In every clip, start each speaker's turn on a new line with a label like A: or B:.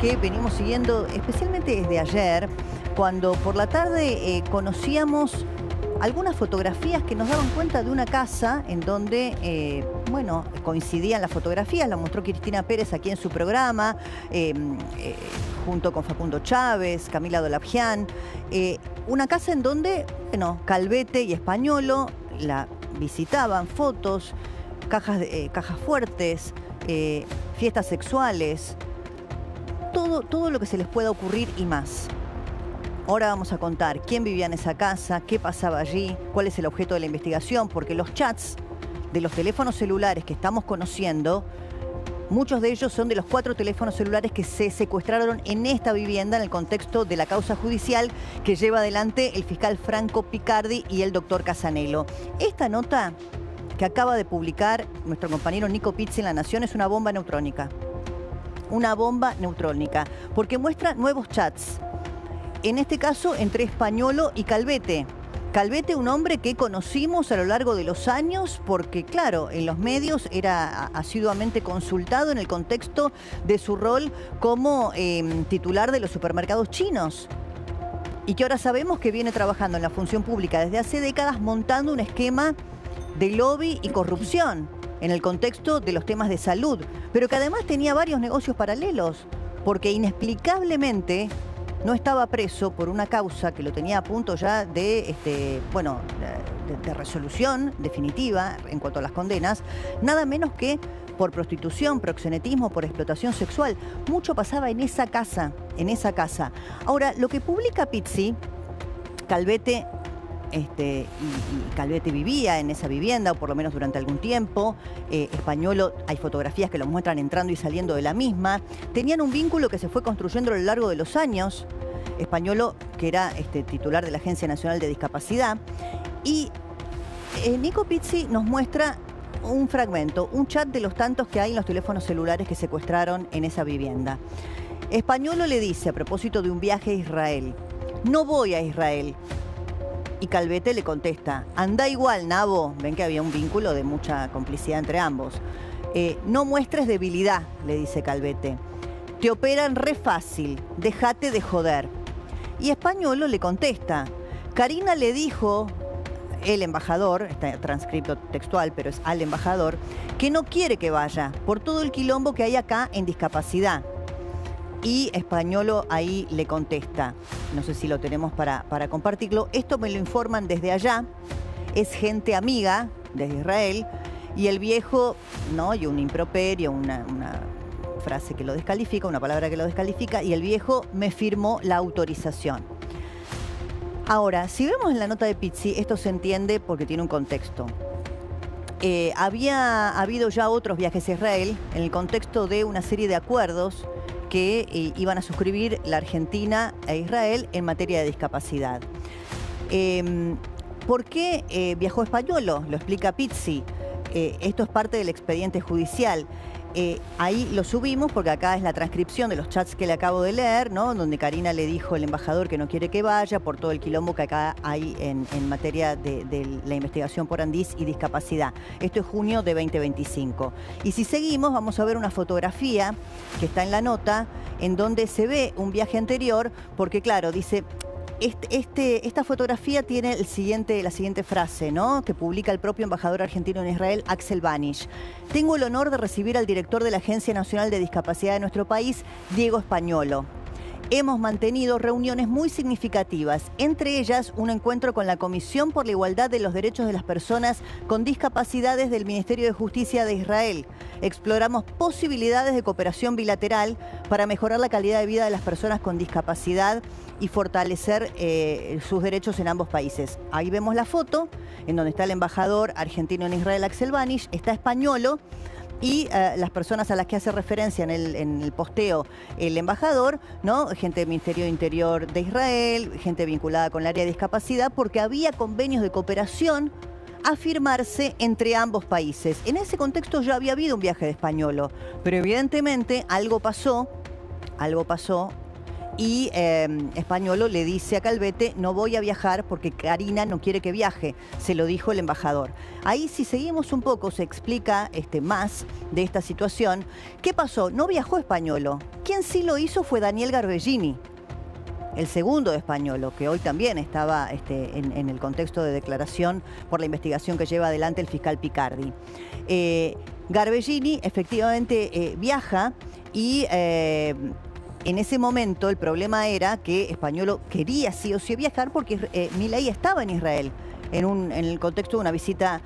A: que venimos siguiendo especialmente desde ayer, cuando por la tarde conocíamos algunas fotografías que nos daban cuenta de una casa en donde, bueno, coincidían las fotografías, la mostró Cristina Pérez aquí en su programa, junto con Facundo Chávez, Camila Dolabjian, una casa en donde, bueno, Calvete y Españolo la visitaban, fotos, cajas fuertes, fiestas sexuales, todo lo que se les pueda ocurrir y más. Ahora vamos a contar quién vivía en esa casa, qué pasaba allí, cuál es el objeto de la investigación, porque los chats de los teléfonos celulares que estamos conociendo, muchos de ellos son de los 4 teléfonos celulares que se secuestraron en esta vivienda en el contexto de la causa judicial que lleva adelante el fiscal Franco Picardi y el doctor Casanello. Esta nota que acaba de publicar nuestro compañero Nico Pizzi en La Nación es una bomba neutrónica. Una bomba neutrónica, porque muestra nuevos chats. En este caso, entre Españolo y Calvete. Calvete, un hombre que conocimos a lo largo de los años porque, claro, en los medios era asiduamente consultado en el contexto de su rol como titular de los supermercados chinos. Y que ahora sabemos que viene trabajando en la función pública desde hace décadas montando un esquema de lobby y corrupción en el contexto de los temas de salud, pero que además tenía varios negocios paralelos, porque inexplicablemente no estaba preso por una causa que lo tenía a punto ya de, de resolución definitiva en cuanto a las condenas, nada menos que por prostitución, proxenetismo, por explotación sexual. Mucho pasaba en esa casa, Ahora, lo que publica Pizzi, Calvete, y Calvete vivía en esa vivienda, o por lo menos durante algún tiempo. Españolo, hay fotografías que lo muestran entrando y saliendo de la misma. Tenían un vínculo que se fue construyendo a lo largo de los años. Españolo, que era titular de la Agencia Nacional de Discapacidad. Y Nico Pizzi nos muestra un fragmento, un chat de los tantos que hay en los teléfonos celulares que secuestraron en esa vivienda. Españolo le dice, a propósito de un viaje a Israel: no voy a Israel. Y Calvete le contesta: anda igual, nabo. Ven que había un vínculo de mucha complicidad entre ambos. No muestres debilidad, le dice Calvete. Te operan re fácil, déjate de joder. Y Españolo le contesta: Karina le dijo, el embajador, está transcrito textual, pero es al embajador, que no quiere que vaya por todo el quilombo que hay acá en discapacidad. Y Españolo ahí le contesta, no sé si lo tenemos para compartirlo, esto me lo informan desde allá, es gente amiga desde Israel, y el viejo, ¿no? Y un improperio, una frase que lo descalifica, una palabra que lo descalifica, y el viejo me firmó la autorización. Ahora, si vemos en la nota de Pizzi, esto se entiende porque tiene un contexto. Había habido ya otros viajes a Israel en el contexto de una serie de acuerdos que iban a suscribir la Argentina e Israel en materia de discapacidad. ¿Por qué viajó Españolo? Lo explica Pizzi. Esto es parte del expediente judicial. Ahí lo subimos porque acá es la transcripción de los chats que le acabo de leer, ¿no? Donde Karina le dijo al embajador que no quiere que vaya por todo el quilombo que acá hay en materia de la investigación por Andís y discapacidad. Esto es junio de 2025. Y si seguimos, vamos a ver una fotografía que está en la nota en donde se ve un viaje anterior, porque claro, dice... Esta fotografía tiene la siguiente frase, ¿no? Que publica el propio embajador argentino en Israel, Axel Banish. Tengo el honor de recibir al director de la Agencia Nacional de Discapacidad de nuestro país, Diego Españolo. Hemos mantenido reuniones muy significativas, entre ellas un encuentro con la Comisión por la Igualdad de los Derechos de las Personas con Discapacidades del Ministerio de Justicia de Israel. Exploramos posibilidades de cooperación bilateral para mejorar la calidad de vida de las personas con discapacidad y fortalecer sus derechos en ambos países. Ahí vemos la foto en donde está el embajador argentino en Israel, Axel Banish, está Españolo, y las personas a las que hace referencia en el posteo el embajador, ¿no? Gente del Ministerio de Interior de Israel, gente vinculada con el área de discapacidad, porque había convenios de cooperación a firmarse entre ambos países. En ese contexto ya había habido un viaje de Españolo, pero evidentemente algo pasó y Españolo le dice a Calvete, no voy a viajar porque Karina no quiere que viaje, se lo dijo el embajador. Ahí, si seguimos un poco, se explica más de esta situación. ¿Qué pasó? No viajó Españolo. Quien sí lo hizo fue Daniel Garbellini, el segundo de Españolo, que hoy también estaba en el contexto de declaración por la investigación que lleva adelante el fiscal Picardi. Garbellini efectivamente viaja y en ese momento el problema era que Españolo quería sí o sí viajar porque Milei estaba en Israel en el contexto de una visita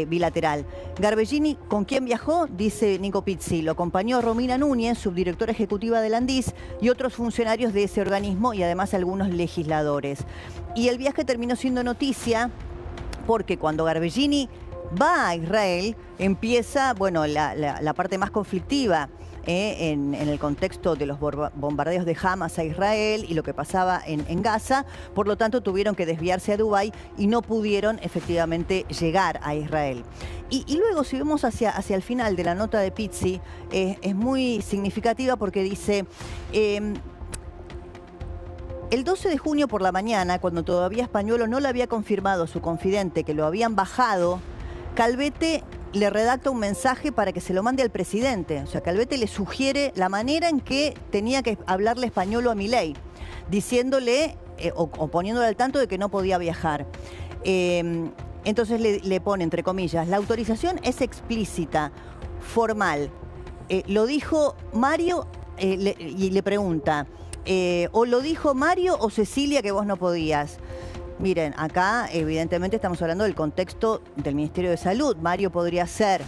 A: bilateral. Garbellini, ¿con quién viajó? Dice Nico Pizzi. Lo acompañó Romina Núñez, subdirectora ejecutiva del Andis, y otros funcionarios de ese organismo y además algunos legisladores. Y el viaje terminó siendo noticia porque cuando Garbellini va a Israel empieza, bueno, la parte más conflictiva en el contexto de los bombardeos de Hamas a Israel y lo que pasaba en Gaza. Por lo tanto, tuvieron que desviarse a Dubái y no pudieron efectivamente llegar a Israel. Y luego, si vemos hacia el final de la nota de Pizzi, es muy significativa porque dice... el 12 de junio por la mañana, cuando todavía Españolo no le había confirmado a su confidente que lo habían bajado, Calvete le redacta un mensaje para que se lo mande al presidente. O sea, Calvete le sugiere la manera en que tenía que hablarle Españolo a Milei, diciéndole o poniéndole al tanto de que no podía viajar. Entonces le pone, entre comillas, la autorización es explícita, formal. Lo dijo Mario y le pregunta, o lo dijo Mario o Cecilia que vos no podías. Miren, acá evidentemente estamos hablando del contexto del Ministerio de Salud. Mario podría ser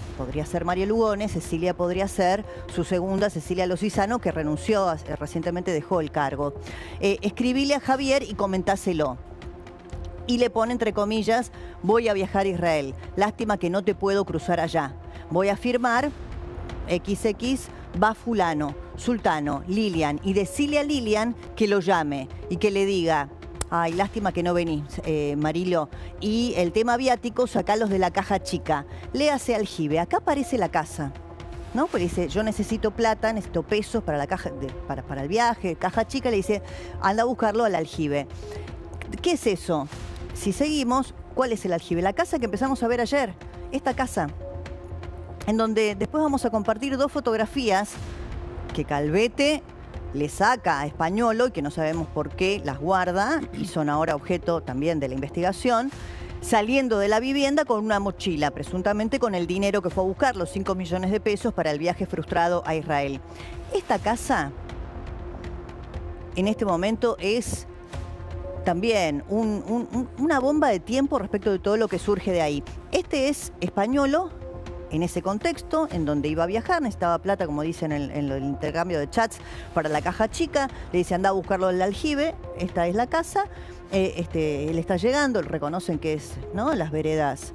A: Mario Lugones, Cecilia podría ser su segunda, Cecilia Lozizano, que renunció, recientemente dejó el cargo. Escribile a Javier y comentáselo. Y le pone entre comillas, voy a viajar a Israel. Lástima que no te puedo cruzar allá. Voy a firmar XX, va fulano, Sultano, Lilian, y decile a Lilian que lo llame y que le diga... Ay, lástima que no venís, Marilo. Y el tema viático, sacalos de la caja chica. Léase aljibe. Acá aparece la casa, ¿no? Pues dice, yo necesito plata, necesito pesos para la caja, para el viaje. Caja chica, le dice, anda a buscarlo al aljibe. ¿Qué es eso? Si seguimos, ¿cuál es el aljibe? La casa que empezamos a ver ayer. Esta casa, en donde después vamos a compartir dos fotografías que Calvete le saca a Españolo y que no sabemos por qué las guarda y son ahora objeto también de la investigación, saliendo de la vivienda con una mochila, presuntamente con el dinero que fue a buscar, los 5 millones de pesos para el viaje frustrado a Israel. Esta casa, en este momento, es también una bomba de tiempo respecto de todo lo que surge de ahí. Este es Españolo en ese contexto, en donde iba a viajar, necesitaba plata, como dicen en el intercambio de chats, para la caja chica. Le dice, anda a buscarlo en el aljibe, esta es la casa. Él está llegando, reconocen que es, ¿no?, las veredas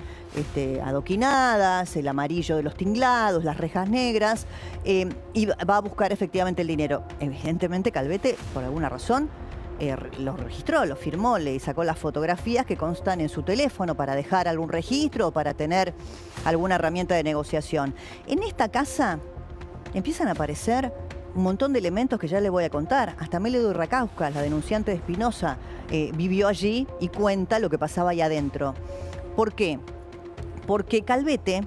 A: adoquinadas, el amarillo de los tinglados, las rejas negras, y va a buscar efectivamente el dinero. Evidentemente Calvete, por alguna razón, lo registró, lo firmó, le sacó las fotografías que constan en su teléfono para dejar algún registro o para tener alguna herramienta de negociación. En esta casa empiezan a aparecer un montón de elementos que ya les voy a contar. Hasta Meledu Rakauskas, la denunciante de Espinosa, vivió allí y cuenta lo que pasaba ahí adentro. ¿Por qué? Porque Calvete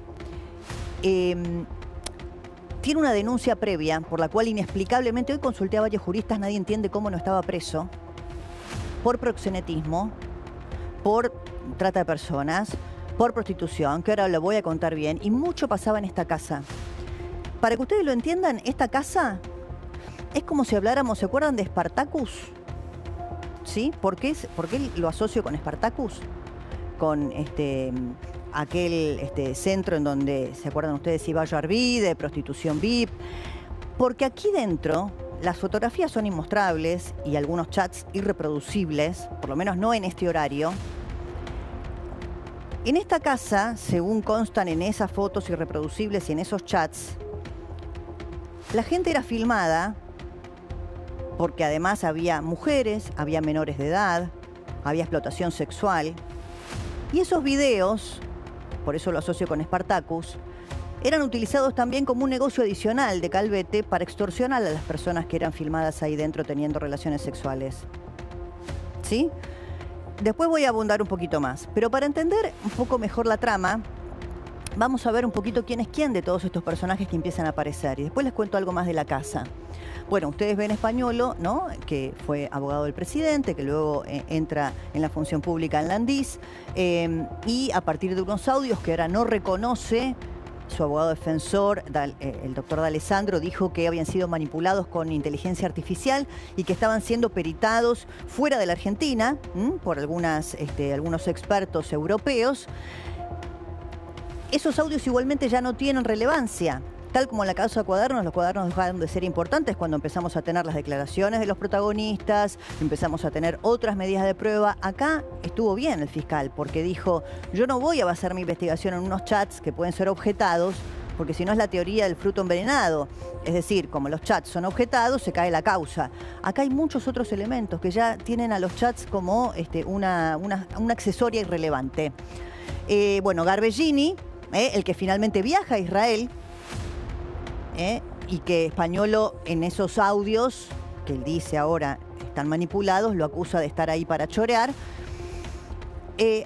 A: tiene una denuncia previa por la cual inexplicablemente, hoy consulté a varios juristas, nadie entiende cómo no estaba preso, por proxenetismo, por trata de personas, por prostitución, que ahora lo voy a contar bien, y mucho pasaba en esta casa. Para que ustedes lo entiendan, esta casa es como si habláramos, ¿se acuerdan de Spartacus? ¿Sí? ¿Por qué lo asocio con Spartacus? Con aquel centro en donde, ¿se acuerdan ustedes? Iba a Arvide, prostitución VIP. Porque aquí dentro las fotografías son inmostrables y algunos chats irreproducibles, por lo menos no en este horario. En esta casa, según constan en esas fotos irreproducibles y en esos chats, la gente era filmada porque además había mujeres, había menores de edad, había explotación sexual. Y esos videos, por eso lo asocio con Spartacus, eran utilizados también como un negocio adicional de Calvete para extorsionar a las personas que eran filmadas ahí dentro teniendo relaciones sexuales. ¿Sí? Después voy a abundar un poquito más. Pero para entender un poco mejor la trama, vamos a ver un poquito quién es quién de todos estos personajes que empiezan a aparecer. Y después les cuento algo más de la casa. Bueno, ustedes ven Españolo, ¿no?, que fue abogado del presidente, que luego entra en la función pública en Landís, y a partir de unos audios que ahora no reconoce, su abogado defensor, el doctor D'Alessandro, dijo que habían sido manipulados con inteligencia artificial y que estaban siendo peritados fuera de la Argentina por algunos expertos europeos. Esos audios igualmente ya no tienen relevancia. Tal como en la causa Cuadernos, los cuadernos dejaron de ser importantes cuando empezamos a tener las declaraciones de los protagonistas, empezamos a tener otras medidas de prueba. Acá estuvo bien el fiscal, porque dijo, yo no voy a basar mi investigación en unos chats que pueden ser objetados, porque si no es la teoría del fruto envenenado. Es decir, como los chats son objetados, se cae la causa. Acá hay muchos otros elementos que ya tienen a los chats como una accesoria irrelevante. Bueno, Garbellini, el que finalmente viaja a Israel, y que Españolo en esos audios, que él dice ahora están manipulados, lo acusa de estar ahí para chorear.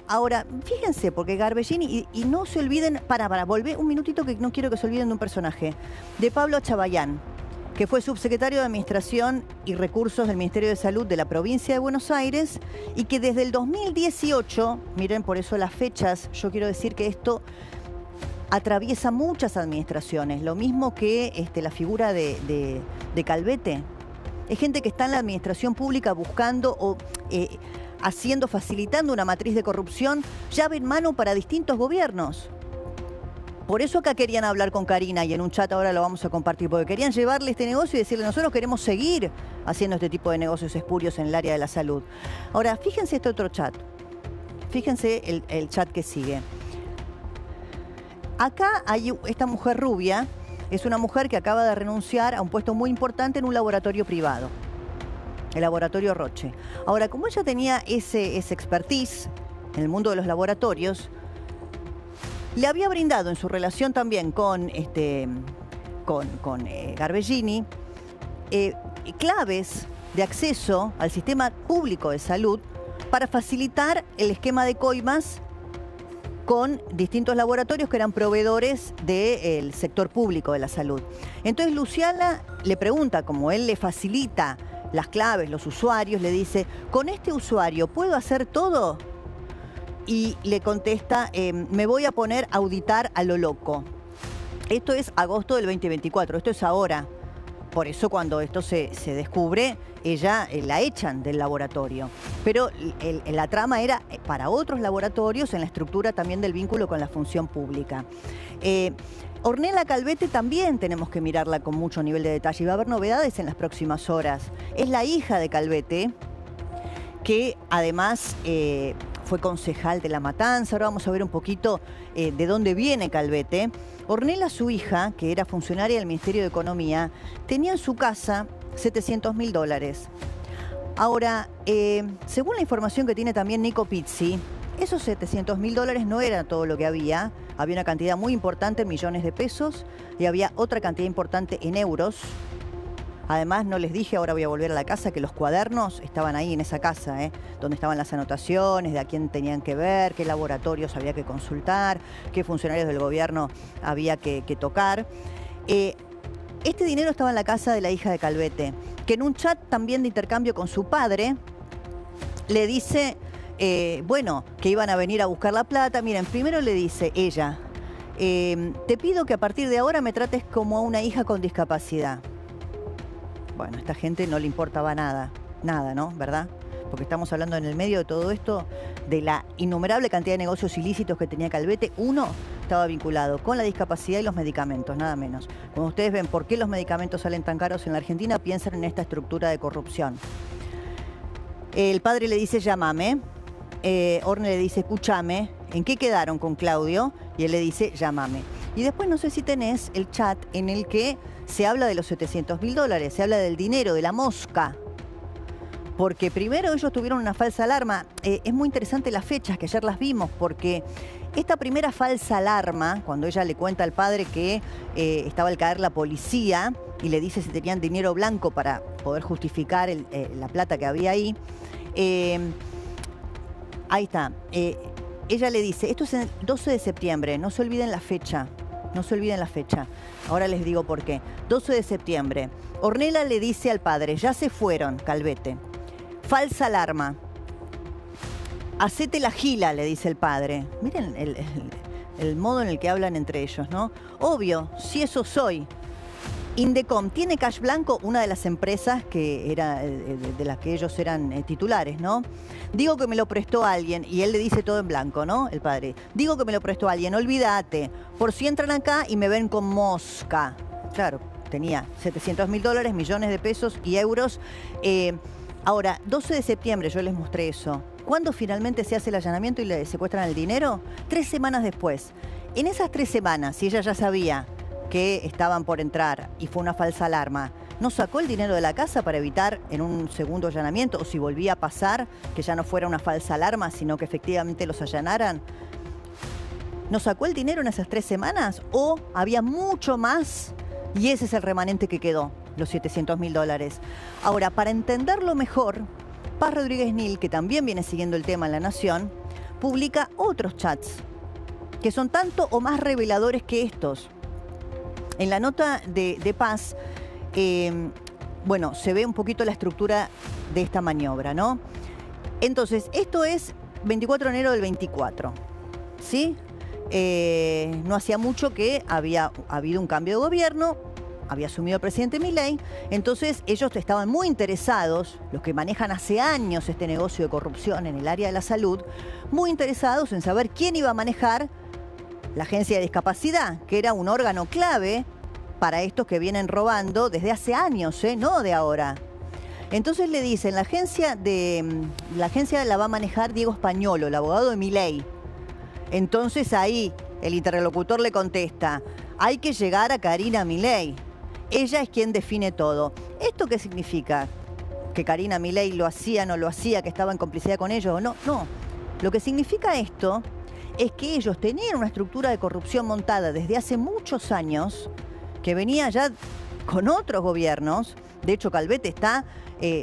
A: Ahora, fíjense, porque Garbellini, y no se olviden, volver un minutito que no quiero que se olviden de un personaje, de Pablo Chabayán, que fue subsecretario de Administración y Recursos del Ministerio de Salud de la provincia de Buenos Aires y que desde el 2018, miren por eso las fechas, yo quiero decir que esto atraviesa muchas administraciones, lo mismo que la figura de Calvete. Es gente que está en la administración pública buscando o facilitando una matriz de corrupción llave en mano para distintos gobiernos. Por eso acá querían hablar con Karina y en un chat ahora lo vamos a compartir, porque querían llevarle este negocio y decirle, nosotros queremos seguir haciendo este tipo de negocios espurios en el área de la salud. Ahora, fíjense este otro chat. Fíjense el chat que sigue. Acá hay esta mujer rubia, es una mujer que acaba de renunciar a un puesto muy importante en un laboratorio privado, el laboratorio Roche. Ahora, como ella tenía ese expertise en el mundo de los laboratorios, le había brindado en su relación también con Garbellini claves de acceso al sistema público de salud para facilitar el esquema de coimas con distintos laboratorios que eran proveedores del sector público de la salud. Entonces Luciana le pregunta, como él le facilita las claves, los usuarios, le dice, ¿con este usuario puedo hacer todo? Y le contesta, me voy a poner a auditar a lo loco. Esto es agosto del 2024, esto es ahora. Por eso cuando esto se descubre, ella la echan del laboratorio. Pero la trama era para otros laboratorios en la estructura también del vínculo con la función pública. Ornella Calvete también tenemos que mirarla con mucho nivel de detalle y va a haber novedades en las próximas horas. Es la hija de Calvete, que además fue concejal de La Matanza. Ahora vamos a ver un poquito de dónde viene Calvete. Ornella, su hija, que era funcionaria del Ministerio de Economía, tenía en su casa $700.000. Ahora, según la información que tiene también Nico Pizzi, esos $700.000 no era todo lo que había. Había una cantidad muy importante en millones de pesos y había otra cantidad importante en euros. Además, no les dije, ahora voy a volver a la casa, que los cuadernos estaban ahí en esa casa, donde estaban las anotaciones de a quién tenían que ver, qué laboratorios había que consultar, qué funcionarios del gobierno había que tocar. Este dinero estaba en la casa de la hija de Calvete, que en un chat también de intercambio con su padre le dice, bueno, que iban a venir a buscar la plata. Miren, primero le dice ella, te pido que a partir de ahora me trates como a una hija con discapacidad. Bueno, a esta gente no le importaba nada, ¿no? ¿Verdad? Porque estamos hablando en el medio de todo esto de la innumerable cantidad de negocios ilícitos que tenía Calvete. Uno estaba vinculado con la discapacidad y los medicamentos, nada menos. Cuando ustedes ven por qué los medicamentos salen tan caros en la Argentina, piensan en esta estructura de corrupción. El padre le dice, llámame. Orne le dice, escúchame, ¿en qué quedaron con Claudio? Y él le dice, llámame. Y después no sé si tenés el chat en el que se habla de los $700.000, se habla del dinero, de la mosca. Porque primero ellos tuvieron una falsa alarma. Es muy interesante las fechas, que ayer las vimos, porque Esta primera falsa alarma, cuando ella le cuenta al padre que estaba al caer la policía y le dice si tenían dinero blanco para poder justificar la plata que había ahí, ahí está. Ella le dice, esto es el 12 de septiembre, no se olviden la fecha. No se olviden la fecha. Ahora les digo por qué. 12 de septiembre. Ornella le dice al padre, ya se fueron, Calvete. Falsa alarma. Hacete la gila, le dice el padre. Miren el modo en el que hablan entre ellos, ¿no? Obvio, si eso soy. Indecom tiene cash blanco, una de las empresas que era de las que ellos eran titulares, ¿no? Digo que me lo prestó alguien, y él le dice todo en blanco, ¿no? El padre. Digo que me lo prestó alguien, olvídate, por si entran acá y me ven con mosca. Claro, tenía $700.000, millones de pesos y euros. Ahora, 12 de septiembre yo les mostré eso. ¿Cuándo finalmente se hace el allanamiento y le secuestran el dinero? 3 semanas después. En esas 3 semanas, si ella ya sabía que estaban por entrar y fue una falsa alarma, ¿no sacó el dinero de la casa para evitar en un segundo allanamiento, o si volvía a pasar, que ya no fuera una falsa alarma, sino que efectivamente los allanaran? ¿No sacó el dinero en esas 3 semanas? ¿O había mucho más y ese es el remanente que quedó, los $700.000? Ahora, para entenderlo mejor, Paz Rodríguez Nil, que también viene siguiendo el tema en La Nación, publica otros chats que son tanto o más reveladores que estos. En la nota de Paz, bueno, se ve un poquito la estructura de esta maniobra, ¿no? Entonces, esto es 24 de enero del 24, ¿sí? No hacía mucho que había habido un cambio de gobierno, había asumido el presidente Milei, entonces ellos estaban muy interesados, los que manejan hace años este negocio de corrupción en el área de la salud, muy interesados en saber quién iba a manejar la Agencia de Discapacidad, que era un órgano clave para estos que vienen robando desde hace años, no de ahora. Entonces le dicen, la agencia la va a manejar Diego Españolo, el abogado de Milei. Entonces ahí el interlocutor le contesta, hay que llegar a Karina Milei. Ella es quien define todo. ¿Esto qué significa? ¿Que Karina Milei lo hacía, no lo hacía, que estaba en complicidad con ellos? No, no. Lo que significa esto es que ellos tenían una estructura de corrupción montada desde hace muchos años, que venía ya con otros gobiernos. De hecho, Calvete está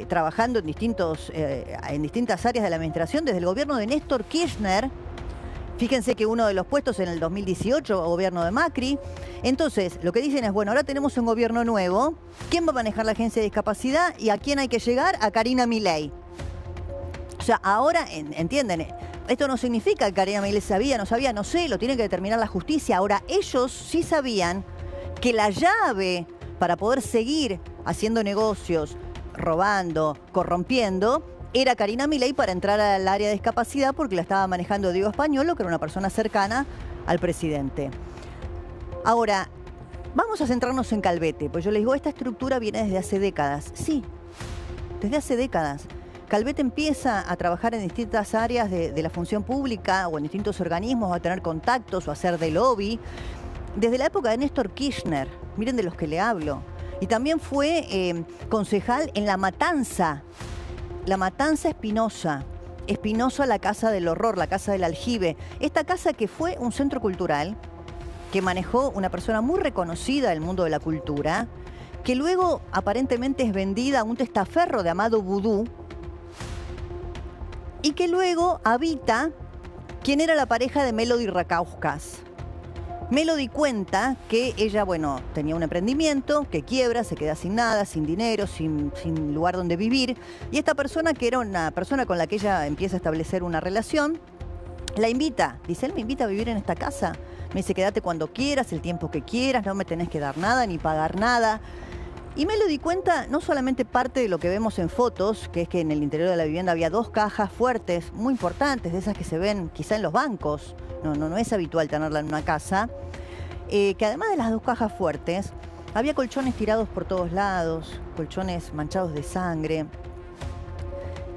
A: trabajando en distintas áreas de la administración desde el gobierno de Néstor Kirchner. Fíjense que uno de los puestos en el 2018, gobierno de Macri. Entonces, lo que dicen es, bueno, ahora tenemos un gobierno nuevo. ¿Quién va a manejar la Agencia de Discapacidad? ¿Y a quién hay que llegar? A Karina Milei. O sea, ahora, ¿entienden? Esto no significa que Karina Milei sabía, no sabía, no sé, lo tiene que determinar la justicia. Ahora, ellos sí sabían que la llave para poder seguir haciendo negocios, robando, corrompiendo, era Karina Milei para entrar al área de discapacidad porque la estaba manejando Diego Españolo, que era una persona cercana al presidente. Ahora, vamos a centrarnos en Calvete, pues yo les digo, esta estructura viene desde hace décadas. Sí, desde hace décadas. Calvete empieza a trabajar en distintas áreas de la función pública o en distintos organismos, a tener contactos o a hacer de lobby. Desde la época de Néstor Kirchner, miren de los que le hablo. Y también fue concejal en La Matanza Espinosa. Espinosa, la Casa del Horror, la Casa del Aljibe. Esta casa que fue un centro cultural que manejó una persona muy reconocida del mundo de la cultura, que luego aparentemente es vendida a un testaferro de Amado Vudú y que luego habita quien era la pareja de Melody Rakauskas. Melody cuenta que ella, bueno, tenía un emprendimiento que quiebra, se queda sin nada, sin dinero, sin lugar donde vivir. Y esta persona, que era una persona con la que ella empieza a establecer una relación, la invita. Dice, él me invita a vivir en esta casa. Me dice, quédate cuando quieras, el tiempo que quieras, no me tenés que dar nada ni pagar nada. Y Melody cuenta no solamente parte de lo que vemos en fotos, que es que en el interior de la vivienda había 2 cajas fuertes, muy importantes, de esas que se ven quizá en los bancos. No es habitual tenerla en una casa. Que además de las 2 cajas fuertes, había colchones tirados por todos lados, colchones manchados de sangre,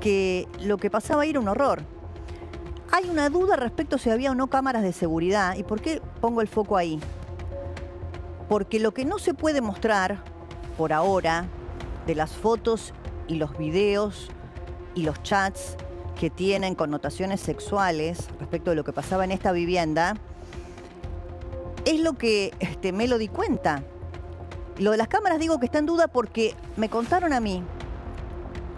A: que lo que pasaba ahí era un horror. Hay una duda respecto a si había o no cámaras de seguridad. ¿Y por qué pongo el foco ahí? Porque lo que no se puede mostrar por ahora de las fotos y los videos y los chats que tienen connotaciones sexuales respecto de lo que pasaba en esta vivienda, es lo que Melody cuenta. Lo de las cámaras digo que está en duda porque me contaron a mí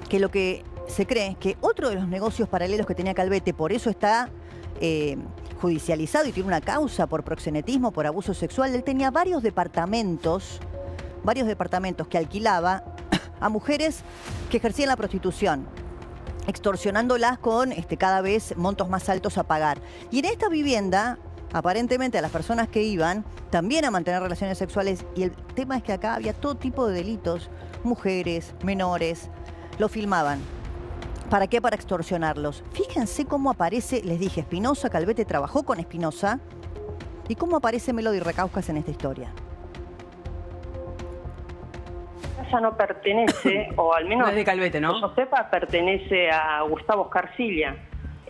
A: que lo que se cree es que otro de los negocios paralelos que tenía Calvete, por eso está judicializado y tiene una causa por proxenetismo, por abuso sexual. Él tenía varios departamentos que alquilaba a mujeres que ejercían la prostitución, extorsionándolas con cada vez montos más altos a pagar. Y en esta vivienda, aparentemente a las personas que iban también a mantener relaciones sexuales, y el tema es que acá había todo tipo de delitos, mujeres, menores, lo filmaban. ¿Para qué? Para extorsionarlos. Fíjense cómo aparece, les dije, Espinosa, Calvete trabajó con Espinosa, y cómo aparece Melody Recauscas en esta historia.
B: Esa no pertenece, o al menos
C: no es de Calvete, ¿no?
B: Que yo sepa, pertenece a Gustavo Scarcilla.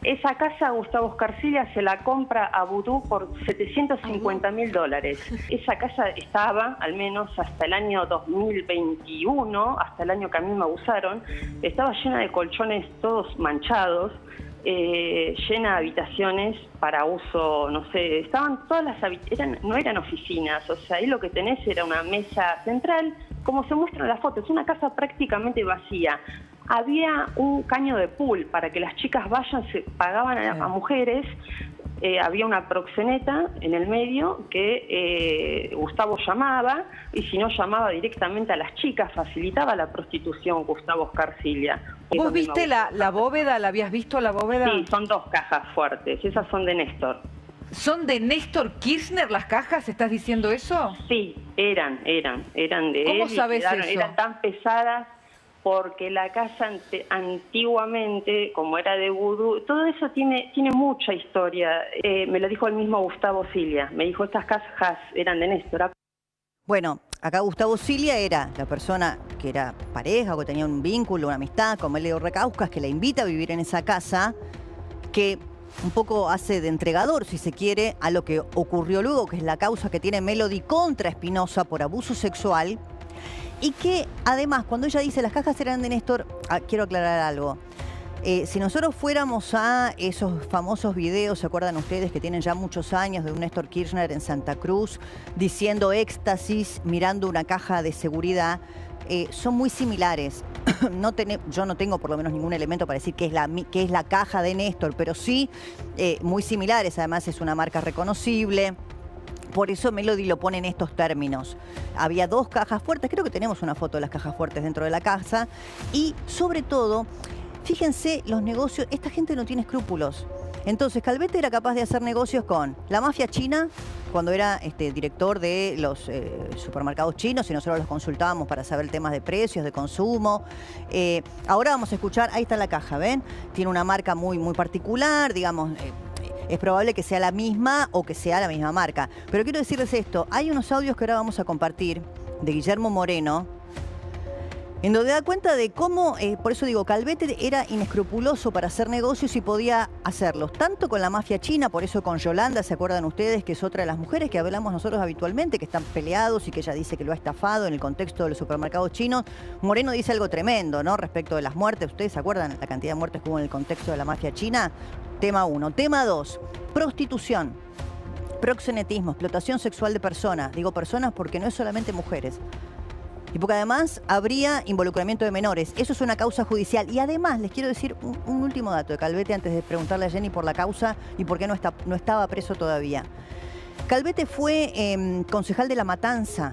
B: Esa casa Gustavo Scarcilla se la compra a Vudú por $750.000. Esa casa estaba, al menos hasta el año 2021, hasta el año que a mí me abusaron, estaba llena de colchones todos manchados, llena de habitaciones para uso, no sé, estaban todas las habitaciones, no eran oficinas, o sea, ahí lo que tenés era una mesa central, como se muestra en la foto, es una casa prácticamente vacía. Había un caño de pool para que las chicas vayan, se pagaban a mujeres, había una proxeneta en el medio que Gustavo llamaba, y si no llamaba directamente a las chicas, facilitaba la prostitución Gustavo Scarcilla.
C: ¿Vos viste la bóveda? ¿La habías visto la bóveda?
B: Sí, son 2 cajas fuertes, esas son de Néstor.
C: ¿Son de Néstor Kirchner las cajas? ¿Estás diciendo eso?
B: Sí, eran de él.
C: ¿Cómo sabes eso?
B: Eran tan pesadas porque la casa antiguamente, como era de Vudú, todo eso tiene mucha historia. Me lo dijo el mismo Gustavo Cilia, me dijo estas cajas eran de Néstor.
A: Bueno, acá Gustavo Cilia era la persona que era pareja o que tenía un vínculo, una amistad con Melody Recauscas, que la invita a vivir en esa casa, que un poco hace de entregador, si se quiere, a lo que ocurrió luego, que es la causa que tiene Melody contra Espinosa por abuso sexual. Y que además, cuando ella dice las cajas eran de Néstor, quiero aclarar algo. Si nosotros fuéramos a esos famosos videos, ¿se acuerdan ustedes que tienen ya muchos años de un Néstor Kirchner en Santa Cruz diciendo éxtasis, mirando una caja de seguridad? Son muy similares. Yo no tengo por lo menos ningún elemento para decir que es la caja de Néstor, pero sí muy similares. Además es una marca reconocible. Por eso Melody lo pone en estos términos. Había 2 cajas fuertes, creo que tenemos una foto de las cajas fuertes dentro de la casa. Y sobre todo, fíjense los negocios, esta gente no tiene escrúpulos. Entonces Calvete era capaz de hacer negocios con la mafia china, cuando era director de los supermercados chinos, y nosotros los consultábamos para saber temas de precios, de consumo. Ahora vamos a escuchar, ahí está la caja, ¿ven? Tiene una marca muy, muy particular, digamos. Es probable que sea la misma o que sea la misma marca. Pero quiero decirles esto, hay unos audios que ahora vamos a compartir de Guillermo Moreno, en donde da cuenta de cómo, por eso digo, Calvete era inescrupuloso para hacer negocios y podía hacerlos, tanto con la mafia china, por eso con Yolanda, ¿se acuerdan ustedes? Que es otra de las mujeres que hablamos nosotros habitualmente, que están peleados y que ella dice que lo ha estafado en el contexto de los supermercados chinos. Moreno dice algo tremendo, ¿no? Respecto de las muertes. ¿Ustedes se acuerdan la cantidad de muertes que hubo en el contexto de la mafia china? Tema 1. Tema 2. Prostitución, proxenetismo, explotación sexual de personas. Digo personas porque no es solamente mujeres. Y porque además habría involucramiento de menores. Eso es una causa judicial. Y además les quiero decir un último dato de Calvete antes de preguntarle a Jenny por la causa y por qué no estaba preso todavía. Calvete fue concejal de La Matanza.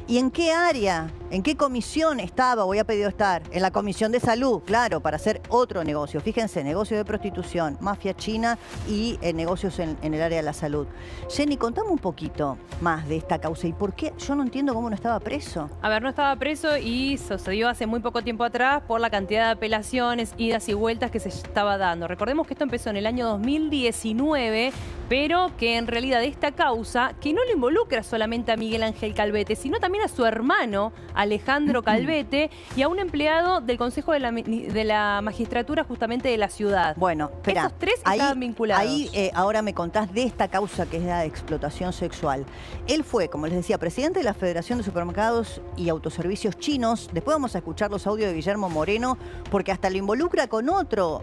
A: ¿Y en qué área, en qué comisión estaba o había pedido estar? En la Comisión de Salud, claro, para hacer otro negocio. Fíjense, negocio de prostitución, mafia china y negocios en el área de la salud. Jenny, contame un poquito más de esta causa y por qué yo no entiendo cómo no estaba preso.
D: A ver, no estaba preso y sucedió hace muy poco tiempo atrás por la cantidad de apelaciones, idas y vueltas que se estaba dando. Recordemos que esto empezó en el año 2019, pero que en realidad esta causa, que no lo involucra solamente a Miguel Ángel Calvete, sino también a su hermano Alejandro Calvete y a un empleado del Consejo de la Magistratura justamente de la ciudad.
A: Bueno, espera.
D: Esos 3 estaban vinculados.
A: Ahí ahora me contás de esta causa que es la de explotación sexual. Él fue, como les decía, presidente de la Federación de Supermercados y Autoservicios Chinos. Después vamos a escuchar los audios de Guillermo Moreno porque hasta lo involucra con otro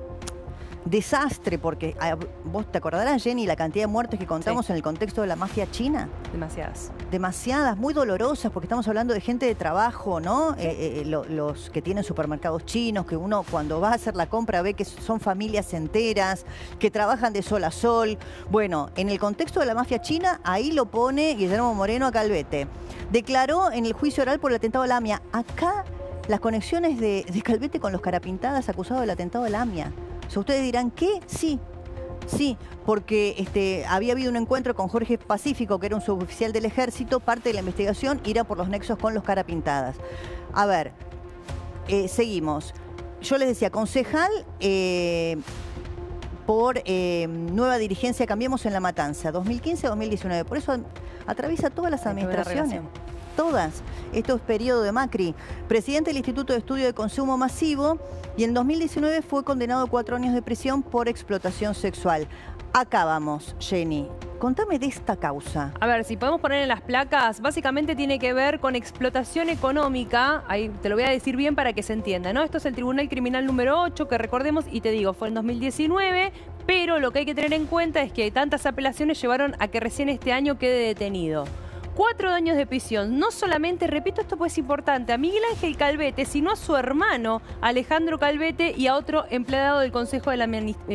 A: desastre, porque vos te acordarás, Jenny, la cantidad de muertes que contamos en el contexto de la mafia china.
D: Demasiadas.
A: Demasiadas, muy dolorosas, porque estamos hablando de gente de trabajo, ¿no? Los que tienen supermercados chinos, que uno cuando va a hacer la compra ve que son familias enteras, que trabajan de sol a sol. Bueno, en el contexto de la mafia china, ahí lo pone Guillermo Moreno a Calvete. Declaró en el juicio oral por el atentado a la AMIA. Acá las conexiones de Calvete con los Carapintadas acusados del atentado a la AMIA. O sea, ustedes dirán, ¿qué? Sí, porque había habido un encuentro con Jorge Pacífico, que era un suboficial del ejército. Parte de la investigación irá por los nexos con los Carapintadas. A ver, seguimos. Yo les decía, concejal por nueva dirigencia, Cambiemos en La Matanza, 2015-2019. Por eso atraviesa todas las administraciones. Todas. Esto es periodo de Macri. Presidente del Instituto de Estudio de Consumo Masivo, y en 2019 fue condenado a 4 años de prisión por explotación sexual. Acá vamos, Jenny. Contame de esta causa.
D: A ver, si podemos poner en las placas, básicamente tiene que ver con explotación económica. Ahí te lo voy a decir bien para que se entienda, ¿no? Esto es el Tribunal Criminal número 8, que recordemos, y te digo, fue en 2019, pero lo que hay que tener en cuenta es que tantas apelaciones llevaron a que recién este año quede detenido. 4 años de prisión. No solamente, repito, esto pues es importante, a Miguel Ángel Calvete, sino a su hermano Alejandro Calvete y a otro empleado del Consejo de la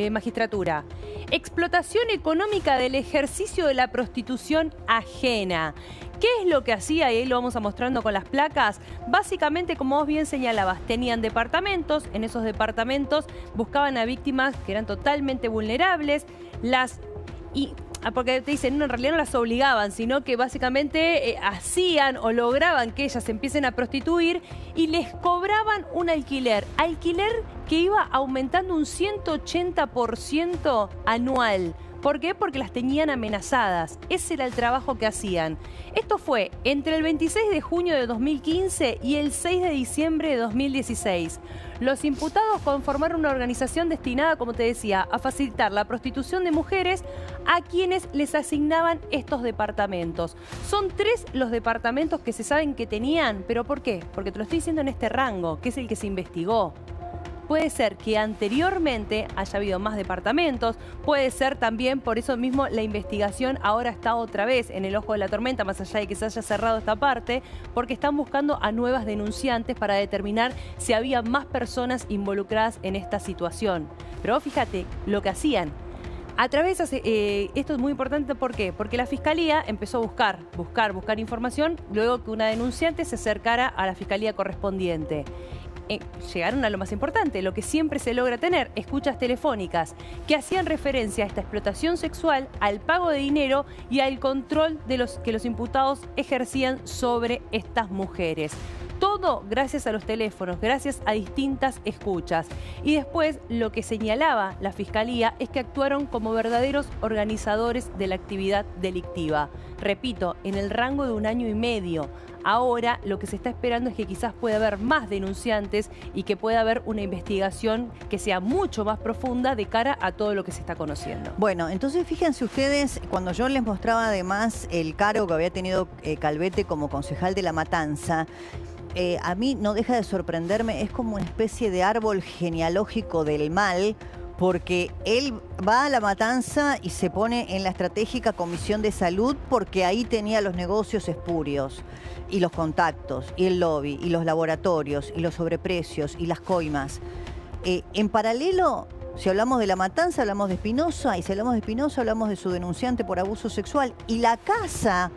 D: Magistratura. Explotación económica del ejercicio de la prostitución ajena. ¿Qué es lo que hacía? Y ahí lo vamos a mostrando con las placas. Básicamente, como vos bien señalabas, tenían departamentos. En esos departamentos buscaban a víctimas que eran totalmente vulnerables. Porque te dicen, no, en realidad no las obligaban, sino que básicamente hacían o lograban que ellas se empiecen a prostituir y les cobraban un alquiler. Alquiler que iba aumentando un 180% anual. ¿Por qué? Porque las tenían amenazadas. Ese era el trabajo que hacían. Esto fue entre el 26 de junio de 2015 y el 6 de diciembre de 2016. Los imputados conformaron una organización destinada, como te decía, a facilitar la prostitución de mujeres a quienes les asignaban estos departamentos. Son 3 los departamentos que se saben que tenían, pero ¿por qué? Porque te lo estoy diciendo en este rango, que es el que se investigó. Puede ser que anteriormente haya habido más departamentos, puede ser también, por eso mismo la investigación ahora está otra vez en el ojo de la tormenta, más allá de que se haya cerrado esta parte, porque están buscando a nuevas denunciantes para determinar si había más personas involucradas en esta situación. Pero fíjate lo que hacían. A través, esto es muy importante, ¿por qué? Porque la Fiscalía empezó a buscar información, luego que una denunciante se acercara a la Fiscalía correspondiente. Llegaron a lo más importante, lo que siempre se logra tener, escuchas telefónicas que hacían referencia a esta explotación sexual, al pago de dinero y al control que los imputados ejercían sobre estas mujeres. Todo gracias a los teléfonos, gracias a distintas escuchas. Y después lo que señalaba la Fiscalía es que actuaron como verdaderos organizadores de la actividad delictiva. Repito, en el rango de 1 año y medio. Ahora lo que se está esperando es que quizás pueda haber más denunciantes y que pueda haber una investigación que sea mucho más profunda de cara a todo lo que se está conociendo.
A: Bueno, entonces fíjense ustedes, cuando yo les mostraba además el cargo que había tenido Calvete como concejal de La Matanza, a mí no deja de sorprenderme, es como una especie de árbol genealógico del mal, porque él va a La Matanza y se pone en la estratégica Comisión de Salud porque ahí tenía los negocios espurios y los contactos y el lobby y los laboratorios y los sobreprecios y las coimas. En paralelo, si hablamos de La Matanza, hablamos de Espinosa, y si hablamos de Espinosa, hablamos de su denunciante por abuso sexual. Y la casa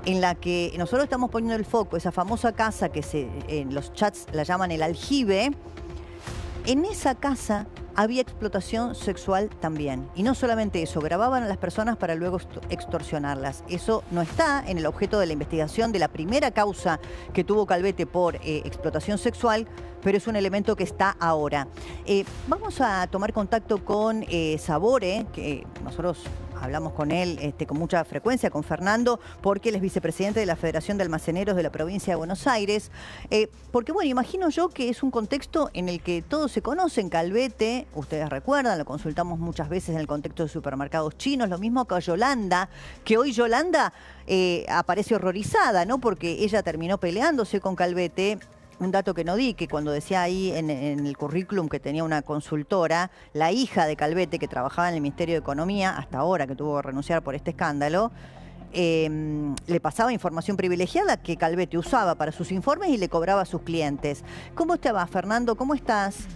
A: en la que nosotros estamos poniendo el foco, esa famosa casa que en los chats la llaman el aljibe, en esa casa había explotación sexual también. Y no solamente eso, grababan a las personas para luego extorsionarlas. Eso no está en el objeto de la investigación de la primera causa que tuvo Calvete por explotación sexual, pero es un elemento que está ahora. Vamos a tomar contacto con Sabore, que nosotros hablamos con él con mucha frecuencia, con Fernando, porque él es vicepresidente de la Federación de Almaceneros de la provincia de Buenos Aires. Porque, bueno, imagino yo que es un contexto en el que todos se conocen. Calvete, ustedes recuerdan, lo consultamos muchas veces en el contexto de supermercados chinos, lo mismo que a Yolanda, que hoy Yolanda aparece horrorizada, ¿no? Porque ella terminó peleándose con Calvete un dato que no di, que cuando decía ahí en el currículum que tenía una consultora, la hija de Calvete, que trabajaba en el Ministerio de Economía, hasta ahora que tuvo que renunciar por este escándalo, le pasaba información privilegiada que Calvete usaba para sus informes y le cobraba a sus clientes. ¿Cómo te va, Fernando? ¿Cómo estás?